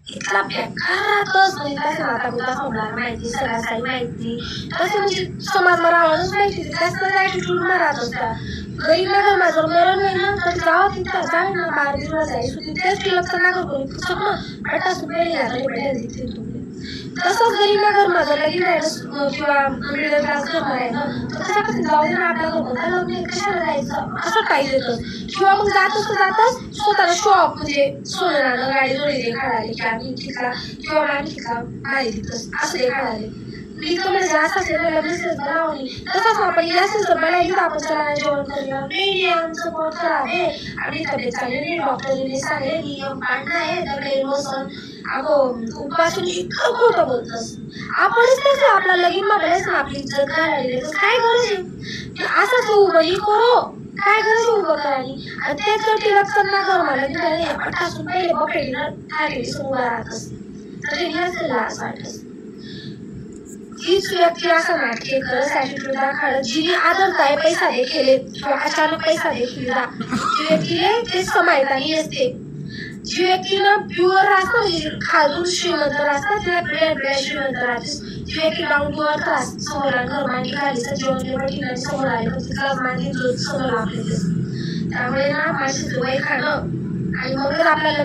इतका बेकार राहतोच म्हणजे कसं आता मुद्दा होणार माहिती सरासरी माहिती तसं म्हणजे समाज राहणारच माहिती त्याच ॲटिट्यूड मा राहत असता गरीब नगर माझं मरण होईल ना तर जावं तिथं जावे ना बाहेर बिरवा जायचं तेच टिळकचं नागर करू सगळं पटासून पहिले घातले भेटेल तिथे तुम्ही तसंच गरीब नगर माझं लगीन राहिलं किंवा मिडल क्लास करणार आहे ना तर त्याच्याकडे जाऊ दे ना आपल्या घरबंदा लग्न कशाला जायचं असं टाईप येतं किंवा मग जातच जातच स्वतःला शॉप म्हणजे सोनं नाणं गाडी जोडी देखाडाले की आम्ही तिथला किंवा आम्ही तिथला नाही तिथं असं देखाडाले तिथं म्हणजे असं असेल लग्न बनावली तसंच आपण जास्त जर बनायली तर आपण चला जेवण करूया नाही आमचं पोट खराब आहे आम्ही तब्येत चांगली नाही डॉक्टरने सांगले नियम पाळणं आहे तर मोसन अगं उपासून इतकं खोटं बोलतस आपणच तसं आपला लगीन मा बोलायचं ना आपली इज्जत घालायला तर काय गरज आहे असंच उभं करो काय गरज उभं करायला आणि तेच जर टिळक ना घर मला की पटासून पहिले बकेटीला खाली उभा राहत असते तर हे असं लाज वाटत हीच व्यक्ती असं नाटके करत ॲटिट्यूड दाखवत जिने आदरताय पैसा देखील किंवा अचानक पैसा देखील जी व्यक्तीने ते समायतानी असते जी व्यक्तीनं प्युअर असतं म्हणजे खालून श्रीमंत असतात तिला पिढ्या श्रीमंत राहते जी व्यक्ती डाऊन टू अर्थ असते समोर घर मांडी खालीचं जेवण ठिकाणी समोर आले तर तिला मांडी समोर आपले त्यामुळे ना माणसाचं वय खाणं आणि मग आपल्याला